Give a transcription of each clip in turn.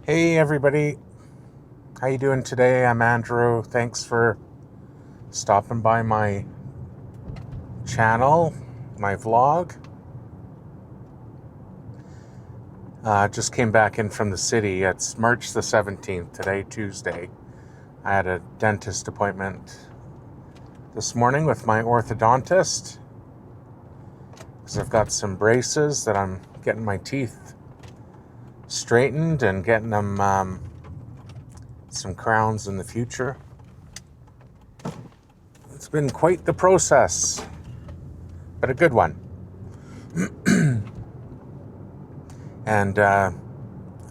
Hey everybody, how you doing today? I'm Andrew. Thanks for stopping by my channel, my vlog. Just came back in from the city. It's March the 17th today, Tuesday. I had a dentist appointment this morning with my orthodontist because I've got some braces that I'm getting my teeth straightened and getting them some crowns in the future. It's been quite the process, but a good one. And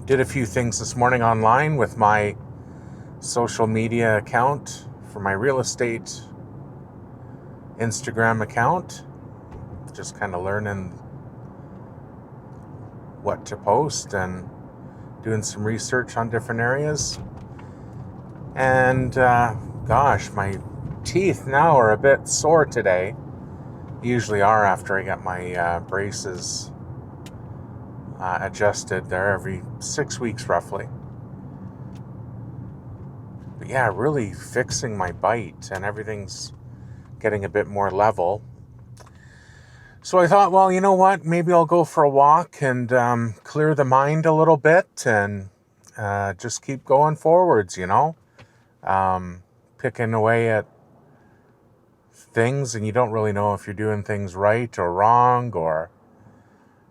did a few things this morning online with my social media account for my real estate Instagram account. Just kind of learning what to post and doing some research on different areas. And gosh, my teeth now are a bit sore today. Usually are after I get my braces adjusted there every 6 weeks roughly. But yeah, really fixing my bite and everything's getting a bit more level. So I thought, well, you know what? Maybe I'll go for a walk and clear the mind a little bit and just keep going forwards, picking away at things and you don't really know if you're doing things right or wrong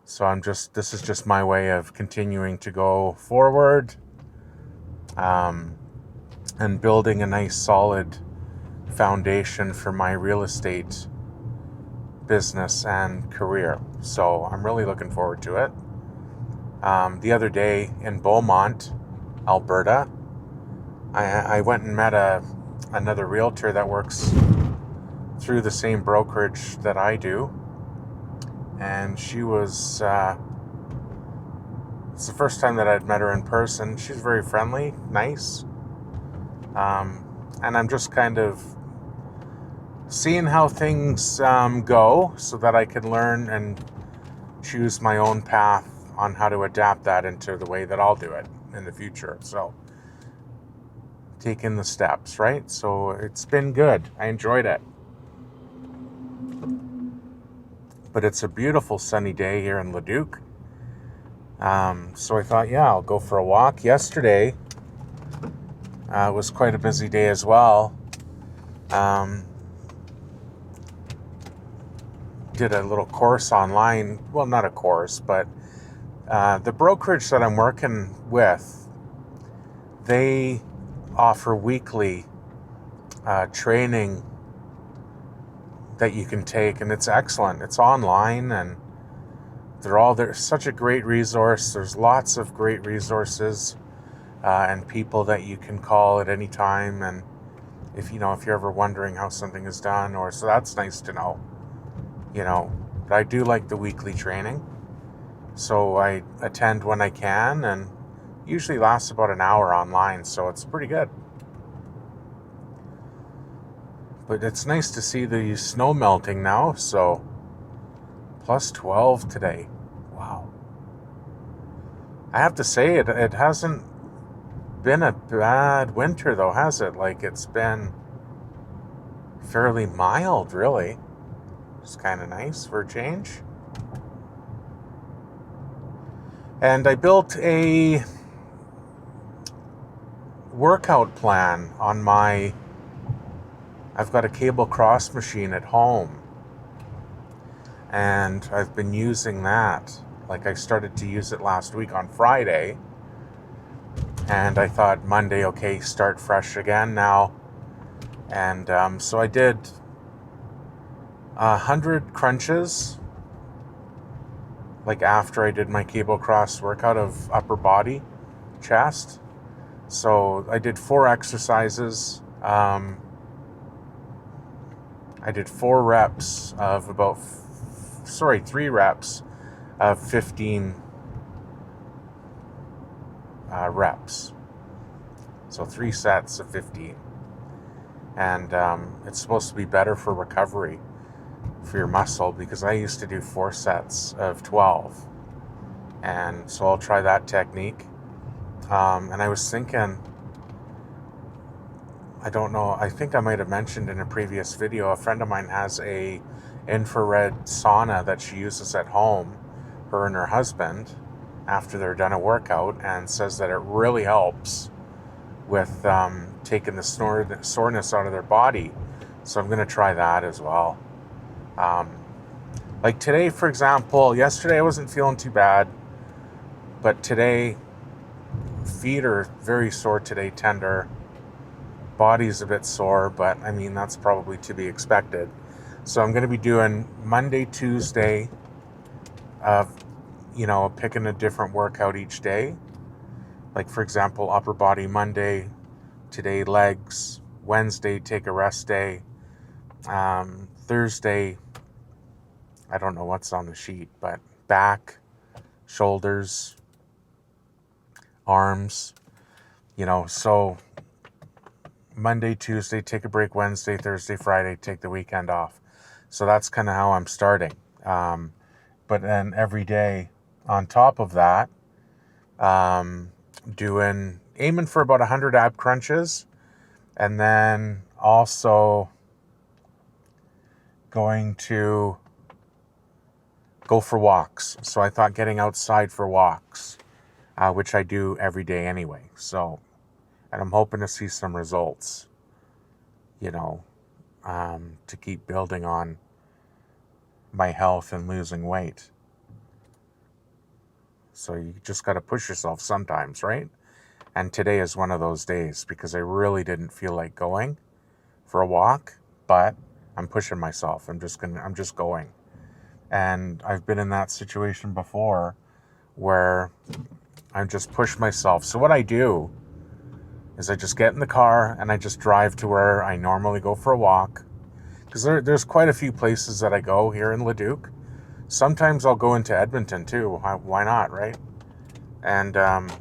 so this is just my way of continuing to go forward and building a nice solid foundation for my real estate business and career. So I'm really looking forward to it. The other day in Beaumont, Alberta, I went and met another realtor that works through the same brokerage that I do. And she was, it's the first time that I'd met her in person. She's very friendly, nice. And I'm just kind of seeing how things go so that I can learn and choose my own path on how to adapt that into the way that I'll do it in the future. So taking the steps, right? So it's been good. I enjoyed it. But it's a beautiful sunny day here in Leduc. So I thought, yeah, I'll go for a walk. Yesterday was quite a busy day as well. Did a little course online. Well, not a course, but the brokerage that I'm working with, they offer weekly training that you can take, and it's excellent. It's online, and they're such a great resource. There's lots of great resources and people that you can call at any time. And if you're ever wondering how something is done, so that's nice to know. But I do like the weekly training, so I attend when I can, and usually lasts about an hour online, so it's pretty good. But it's nice to see the snow melting now, so plus 12 today. Wow. I have to say, it hasn't been a bad winter though, has it? Like, it's been fairly mild, really. It's kind of nice for a change. And I built a workout plan on I've got a cable cross machine at home, and I've been using that. Like, I started to use it last week on Friday, and I thought Monday, okay, start fresh again now. And so I did 100 crunches, like after I did my cable cross workout of upper body, chest. So I did 4 exercises. I did 4 reps of 3 reps of 15 reps. So 3 sets of 15. And it's supposed to be better for recovery for your muscle, because I used to do 4 sets of 12. And so I'll try that technique. And I was thinking, I don't know, I think I might have mentioned in a previous video, a friend of mine has a infrared sauna that she uses at home, her and her husband, after they're done a workout, and says that it really helps with taking the soreness out of their body. So I'm going to try that as well. Like today, for example, yesterday I wasn't feeling too bad, but today, feet are very sore today, tender. Body's a bit sore, but I mean, that's probably to be expected. So I'm going to be doing Monday, Tuesday, picking a different workout each day. Like, for example, upper body Monday, today legs, Wednesday, take a rest day, Thursday, I don't know what's on the sheet, but back, shoulders, arms, so Monday, Tuesday, take a break, Wednesday, Thursday, Friday, take the weekend off. So that's kind of how I'm starting. But then every day on top of that, aiming for about 100 ab crunches, and then also going to go for walks. So I thought getting outside for walks, which I do every day anyway. So, and I'm hoping to see some results, to keep building on my health and losing weight. So you just got to push yourself sometimes, right? And today is one of those days because I really didn't feel like going for a walk, but I'm pushing myself. I'm just going. And I've been in that situation before where I just push myself. So what I do is I just get in the car and I just drive to where I normally go for a walk. Because there's quite a few places that I go here in Leduc. Sometimes I'll go into Edmonton too. Why not, right? And there's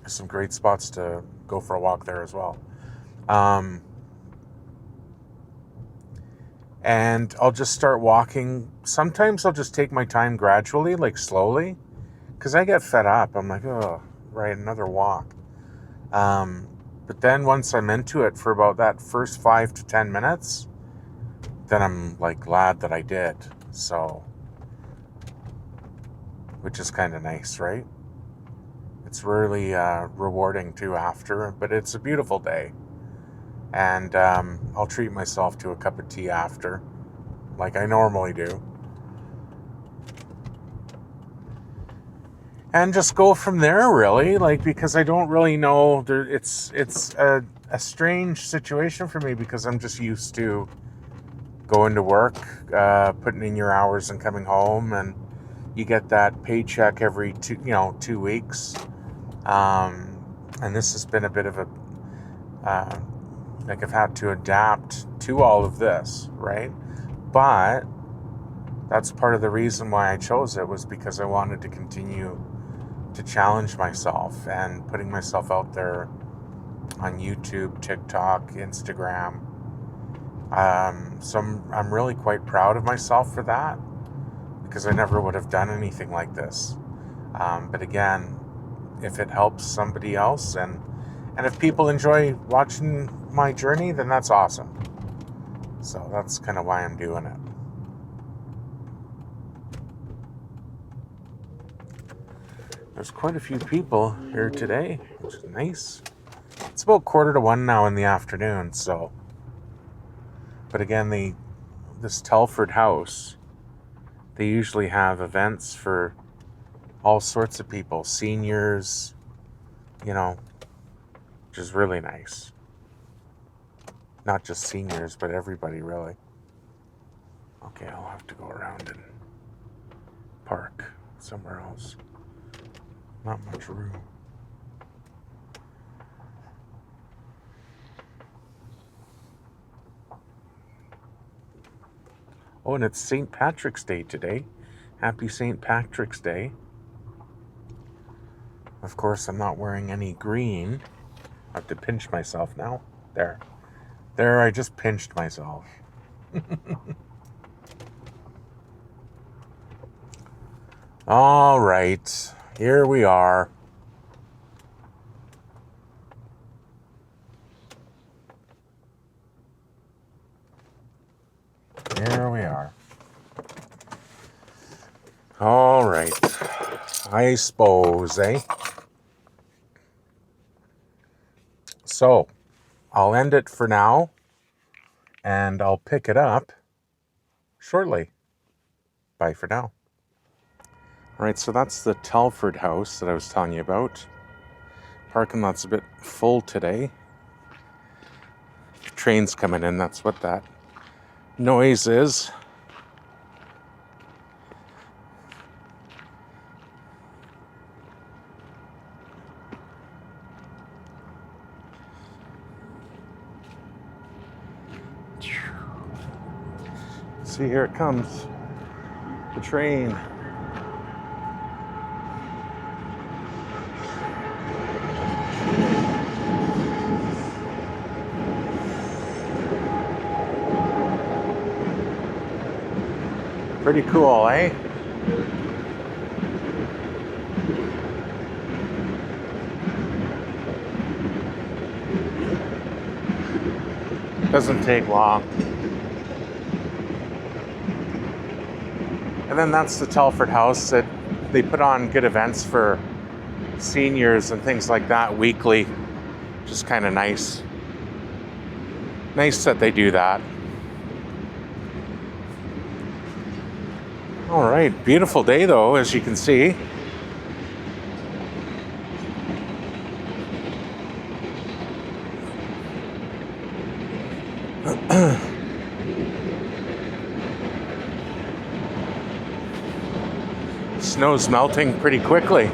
some great spots to go for a walk there as well. And I'll just start walking. Sometimes I'll just take my time gradually, like slowly, because I get fed up. I'm like, oh, right, another walk. But then once I'm into it for about that first 5 to 10 minutes, then I'm like glad that I did. So, which is kind of nice, right? It's really rewarding too after, but it's a beautiful day. And I'll treat myself to a cup of tea after, like I normally do. And just go from there, really, because I don't really know. It's a strange situation for me because I'm just used to going to work, putting in your hours and coming home, and you get that paycheck every 2 weeks. And this has been a bit of a, I've had to adapt to all of this, right? But that's part of the reason why I chose it, was because I wanted to continue to challenge myself and putting myself out there on YouTube, TikTok, Instagram. So I'm really quite proud of myself for that, because I never would have done anything like this. But again, if it helps somebody else and if people enjoy watching my journey, then that's awesome. So that's kind of why I'm doing it. There's quite a few people here today, which is nice. It's about 1:45 now in the afternoon, so. But again, this Telford house, they usually have events for all sorts of people, seniors, which is really nice. Not just seniors, but everybody, really. Okay, I'll have to go around and park somewhere else. Not much room. Oh, and it's St. Patrick's Day today. Happy St. Patrick's Day. Of course, I'm not wearing any green. I have to pinch myself now. There, I just pinched myself. All right, here we are. Here we are. All right. I suppose, eh? So, I'll end it for now, and I'll pick it up shortly. Bye for now. All right, so that's the Telford house that I was telling you about. Parking lot's a bit full today. Trains coming in, that's what that noise is. See, here it comes. The train. Pretty cool, eh? Doesn't take long. And then that's the Telford house that they put on good events for seniors and things like that weekly. Just kind of nice. Nice that they do that. All right, beautiful day though, as you can see. Snow's melting pretty quickly.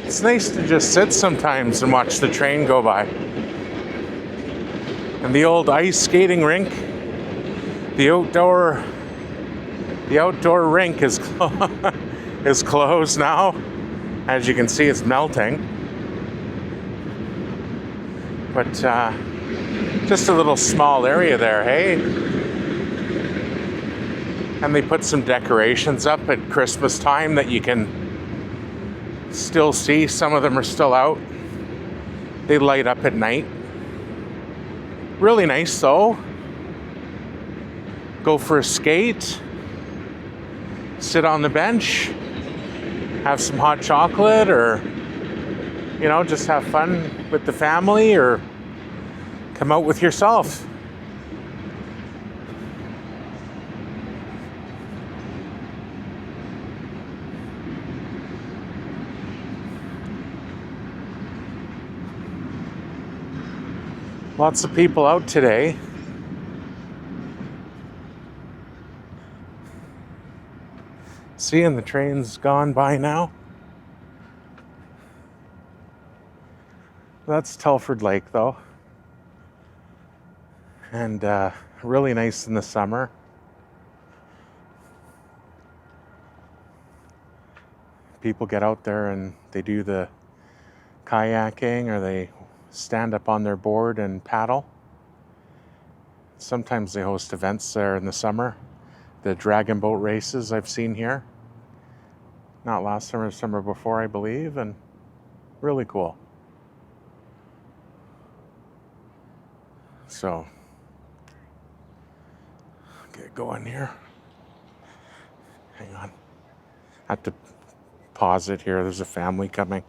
It's nice to just sit sometimes and watch the train go by. And the old ice skating rink, the outdoor rink is is closed now. As you can see, it's melting. But just a little small area there, hey? And they put some decorations up at Christmas time that you can still see. Some of them are still out. They light up at night. Really nice though. Go for a skate. Sit on the bench. Have some hot chocolate, or just have fun with the family, or come out with yourself. Lots of people out today. Seeing the train's gone by now. That's Telford Lake though. And really nice in the summer. People get out there and they do the kayaking, or they stand up on their board and paddle. Sometimes they host events there in the summer. The dragon boat races I've seen here. Not last summer, summer before, I believe, and really cool. So, get going here. Hang on. I have to pause it here. There's a family coming.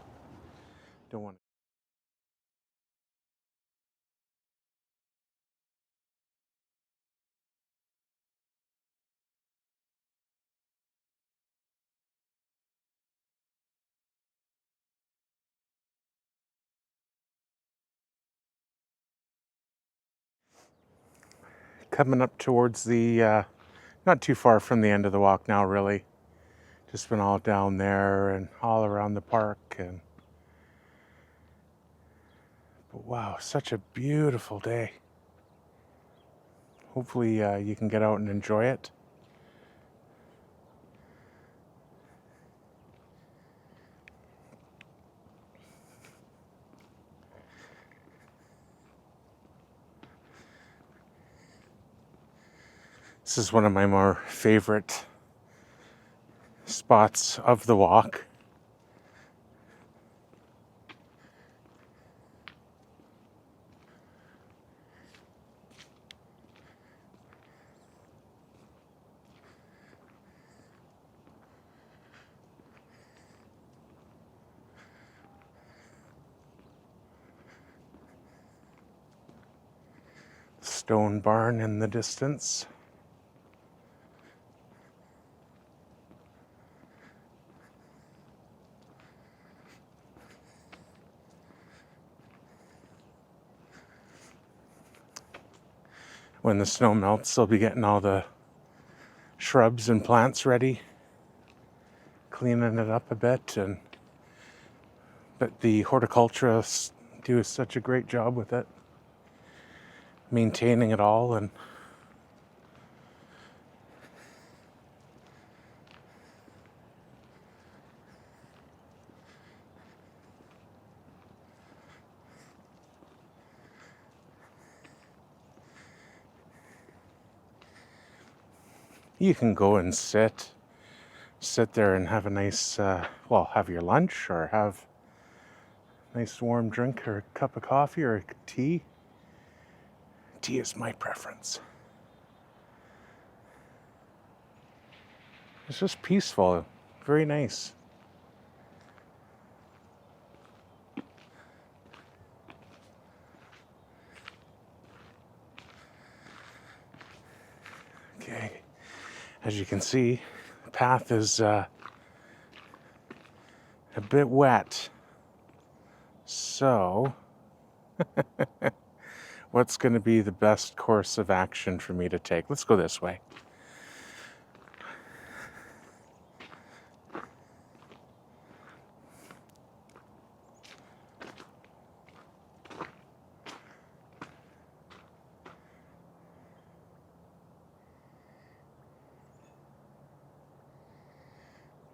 Don't want to. Coming up towards the, not too far from the end of the walk now, really. Just been all down there and all around the park. But wow, such a beautiful day. hopefully you can get out and enjoy it. This is one of my more favorite spots of the walk. Stone barn in the distance. When the snow melts, they'll be getting all the shrubs and plants ready, cleaning it up a bit, but the horticulturists do such a great job with it, maintaining it all. And you can go and sit there and have a nice, have your lunch or have a nice warm drink or a cup of coffee or tea. Tea is my preference. It's just peaceful, very nice. Okay, as you can see, the path is a bit wet. So, what's going to be the best course of action for me to take? Let's go this way.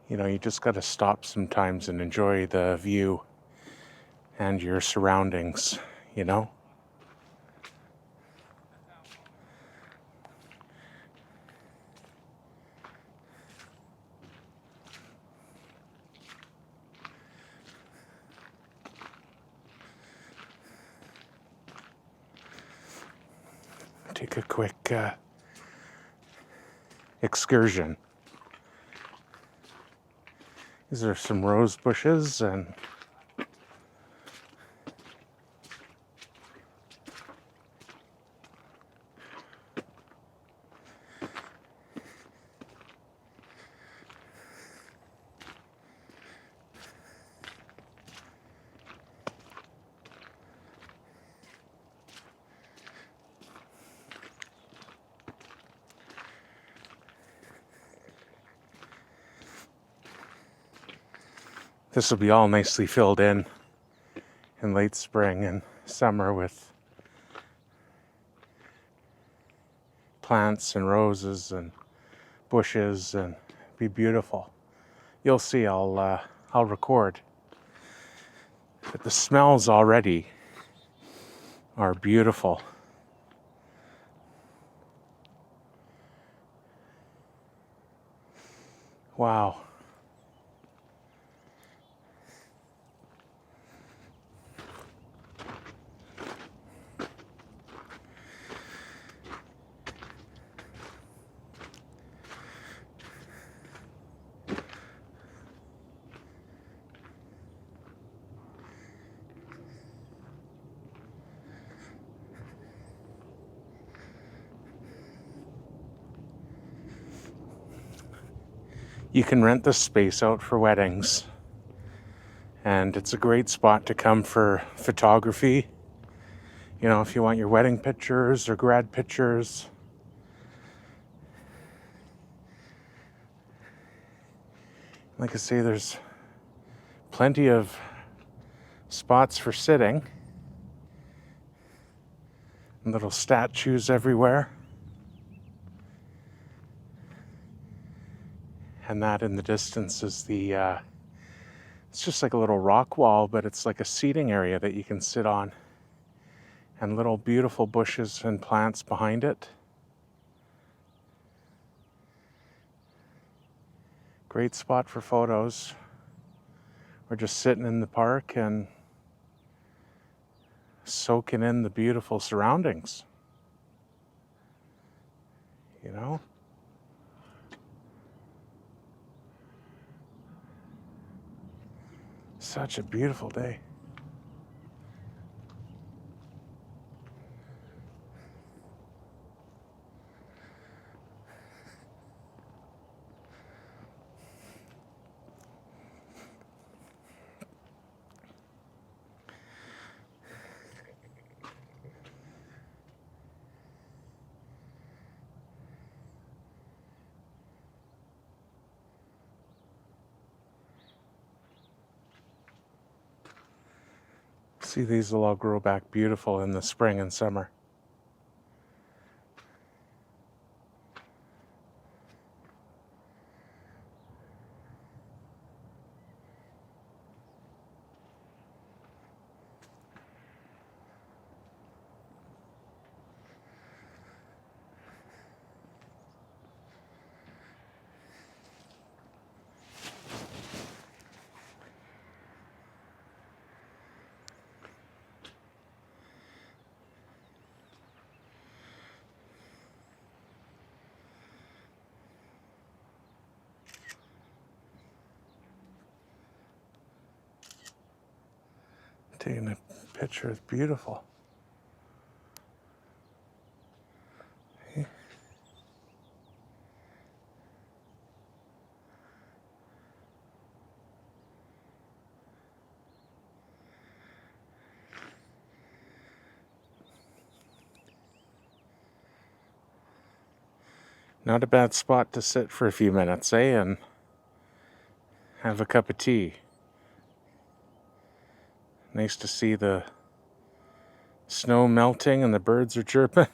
You know, you just got to stop sometimes and enjoy the view and your surroundings, you know? Take a quick excursion. These are some rose bushes and this will be all nicely filled in late spring and summer with plants and roses and bushes, and be beautiful. You'll see, I'll record. But the smells already are beautiful. Wow. You can rent this space out for weddings, and it's a great spot to come for photography. You know, if you want your wedding pictures or grad pictures. Like I say, there's plenty of spots for sitting. Little statues everywhere. And that in the distance is the, it's just like a little rock wall, but it's like a seating area that you can sit on. And little beautiful bushes and plants behind it. Great spot for photos. We're just sitting in the park and soaking in the beautiful surroundings. You know? Such a beautiful day. See, these will all grow back beautiful in the spring and summer. Taking a picture is beautiful. Not a bad spot to sit for a few minutes, eh? And have a cup of tea. Nice to see the snow melting and the birds are chirping.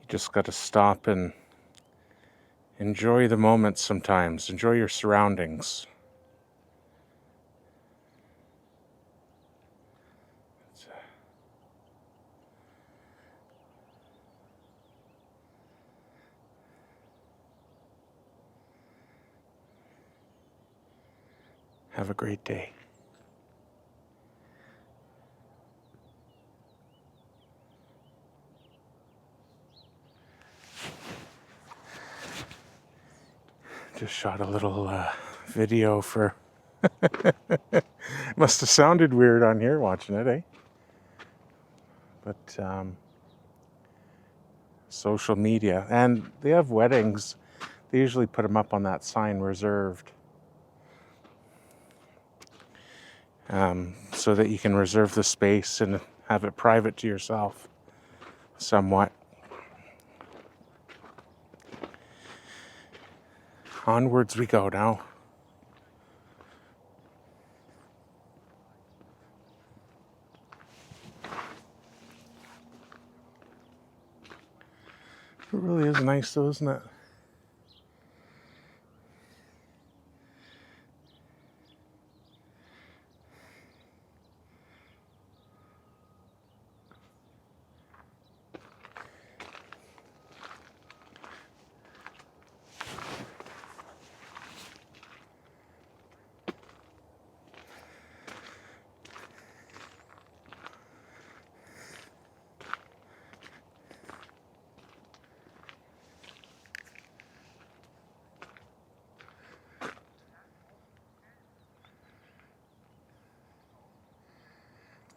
You just got to stop and enjoy the moments sometimes. Enjoy your surroundings. Have a great day. Just shot a little video for... Must have sounded weird on here watching it, eh? But social media. And they have weddings. They usually put them up on that sign, reserved. So that you can reserve the space and have it private to yourself somewhat. Onwards we go now. It really is nice though, isn't it?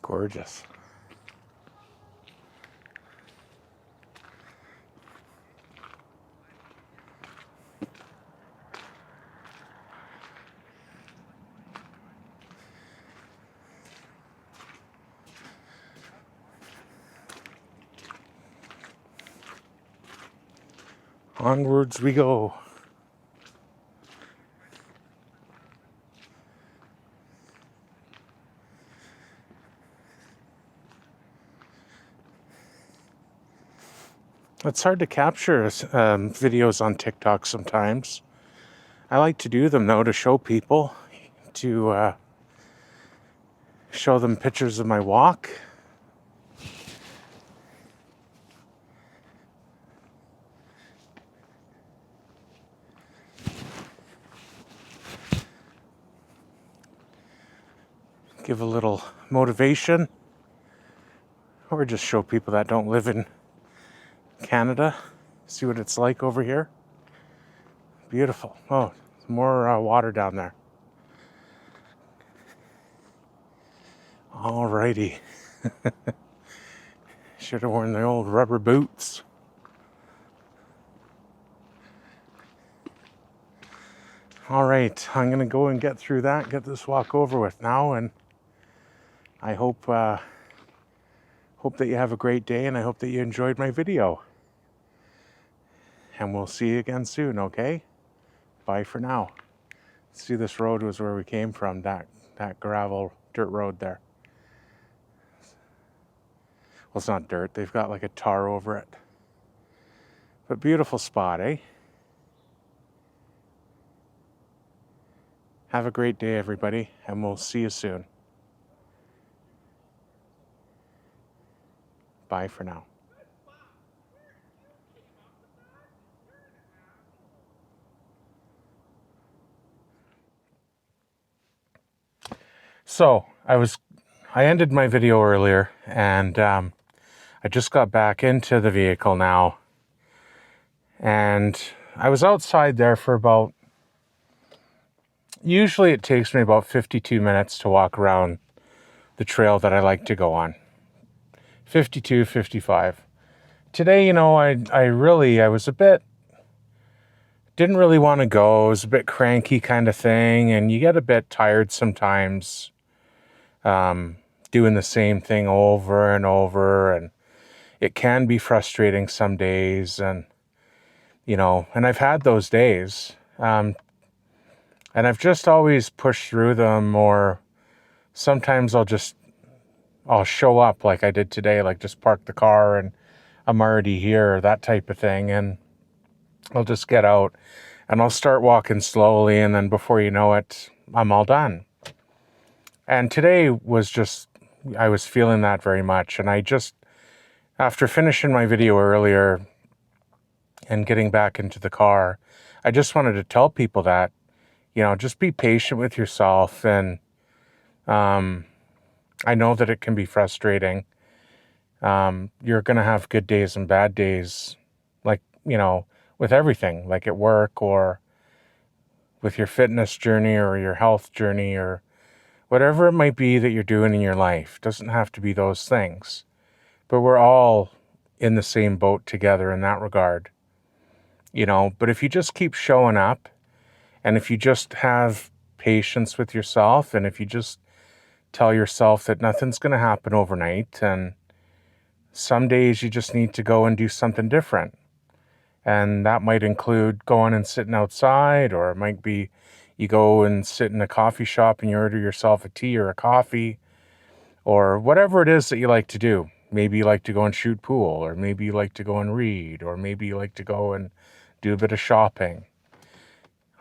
Gorgeous. Onwards we go. It's hard to capture videos on TikTok sometimes. I like to do them though to show people, to show them pictures of my walk. Give a little motivation, or just show people that don't live in Canada, see what it's like over here. Beautiful. Oh, more water down there. Alrighty. Should have worn the old rubber boots. Alright, I'm gonna go and get through that, get this walk over with now, and I hope that you have a great day, and I hope that you enjoyed my video. And we'll see you again soon, okay? Bye for now. See, this road was where we came from, that gravel dirt road there. Well, it's not dirt, they've got like a tar over it. But beautiful spot, eh? Have a great day, everybody, and we'll see you soon. Bye for now. So, I ended my video earlier, and I just got back into the vehicle now. And I was outside there for about, usually it takes me about 52 minutes to walk around the trail that I like to go on. 52, 55. Today, I was a bit, didn't really want to go. It was a bit cranky kind of thing, and you get a bit tired sometimes doing the same thing over and over, and it can be frustrating some days, and and I've had those days, and I've just always pushed through them, or sometimes I'll show up like I did today, like just park the car and I'm already here, that type of thing, and I'll just get out and I'll start walking slowly, and then before you know it, I'm all done. And today was I was feeling that very much, and after finishing my video earlier and getting back into the car, I just wanted to tell people that, just be patient with yourself, and I know that it can be frustrating. You're going to have good days and bad days, like, with everything, like at work or with your fitness journey or your health journey or whatever it might be that you're doing in your life. It doesn't have to be those things, but we're all in the same boat together in that regard, but if you just keep showing up, and if you just have patience with yourself, and if you just tell yourself that nothing's going to happen overnight, and some days you just need to go and do something different. And that might include going and sitting outside, or it might be you go and sit in a coffee shop and you order yourself a tea or a coffee, or whatever it is that you like to do. Maybe you like to go and shoot pool, or maybe you like to go and read, or maybe you like to go and do a bit of shopping.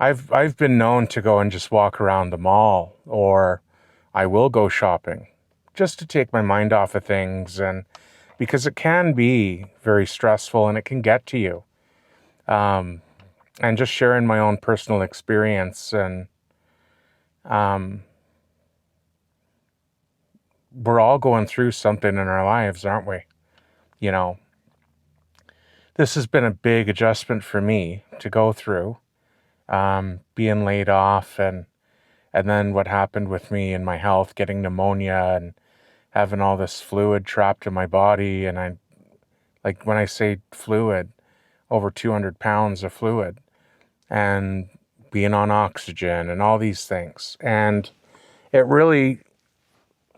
I've been known to go and just walk around the mall, or I will go shopping just to take my mind off of things, and because it can be very stressful and it can get to you. And just sharing my own personal experience, and we're all going through something in our lives, aren't we? This has been a big adjustment for me to go through, being laid off, and then what happened with me and my health, getting pneumonia and having all this fluid trapped in my body. And when I say fluid, over 200 pounds of fluid, and being on oxygen and all these things. And it really,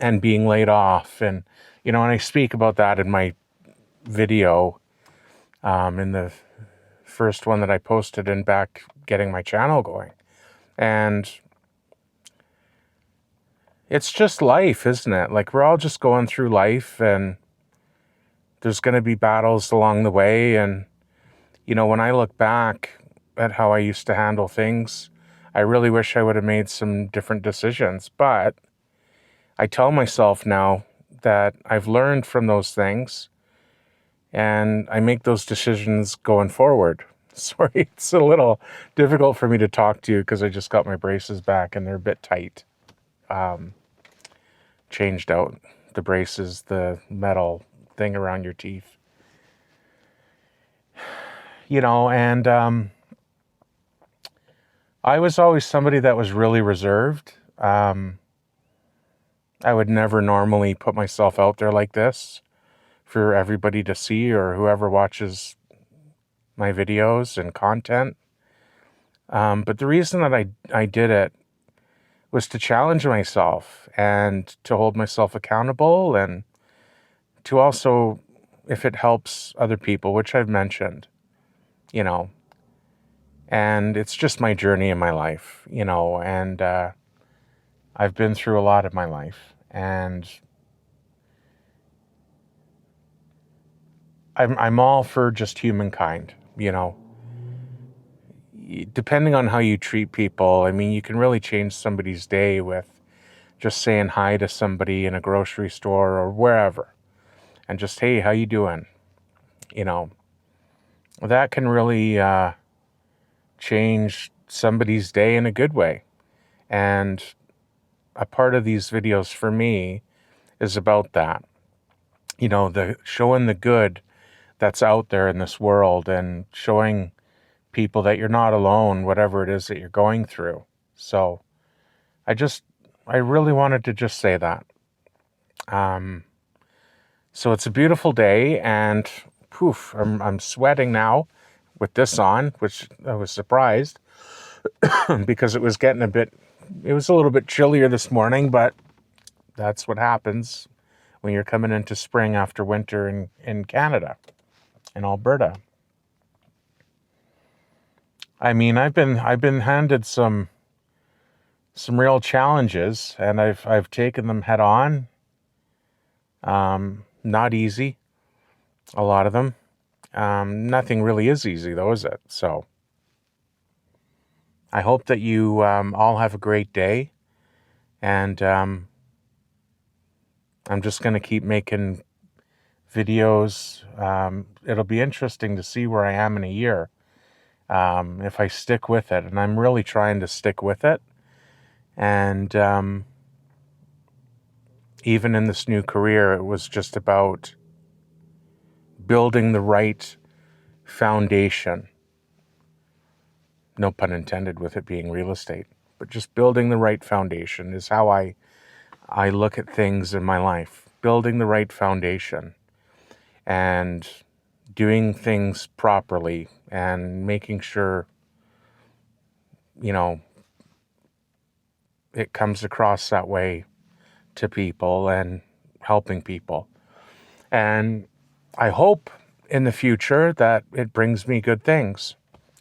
and being laid off. And, and I speak about that in my video, in the first one that I posted and back getting my channel going. And it's just life, isn't it? Like, we're all just going through life, and there's going to be battles along the way. And, when I look back at how I used to handle things, I really wish I would have made some different decisions. But I tell myself now that I've learned from those things and I make those decisions going forward. Sorry, it's a little difficult for me to talk to you because I just got my braces back and they're a bit tight. Changed out the braces, the metal thing around your teeth. And I was always somebody that was really reserved. I would never normally put myself out there like this for everybody to see or whoever watches my videos and content. But the reason that I did it was to challenge myself and to hold myself accountable and to also, if it helps other people, which I've mentioned, and it's just my journey in my life, and I've been through a lot of my life, and I'm all for just humankind, depending on how you treat people. I mean, you can really change somebody's day with just saying hi to somebody in a grocery store or wherever and just, hey, how you doing? That can really change somebody's day in a good way. And a part of these videos for me is about that. The showing the good that's out there in this world and showing people that you're not alone, whatever it is that you're going through. So I really wanted to just say that. So it's a beautiful day, and poof, I'm sweating now with this on, which I was surprised because it was a little bit chillier this morning, but that's what happens when you're coming into spring after winter in Canada, in Alberta. I mean, I've been handed some real challenges, and I've taken them head on. Not easy, a lot of them. Nothing really is easy, though, is it? So I hope that you all have a great day, and I'm just going to keep making videos. It'll be interesting to see where I am in a year, if I stick with it, and I'm really trying to stick with it. And even in this new career, it was just about building the right foundation. No pun intended with it being real estate, but just building the right foundation is how I look at things in my life. Building the right foundation and doing things properly and making sure, it comes across that way to people and helping people. And I hope in the future that it brings me good things.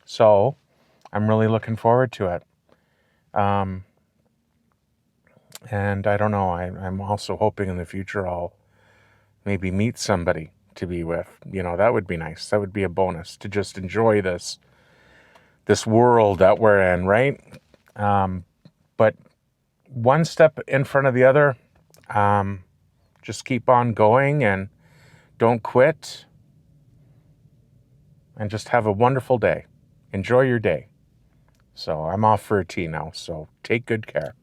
So I'm really looking forward to it. And I don't know, I'm also hoping in the future I'll maybe meet somebody to be with. That would be nice. That would be a bonus to just enjoy this world that we're in, right? But one step in front of the other. Just keep on going and don't quit. And just have a wonderful day. Enjoy your day. So I'm off for a tea now, so take good care.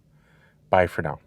Bye for now.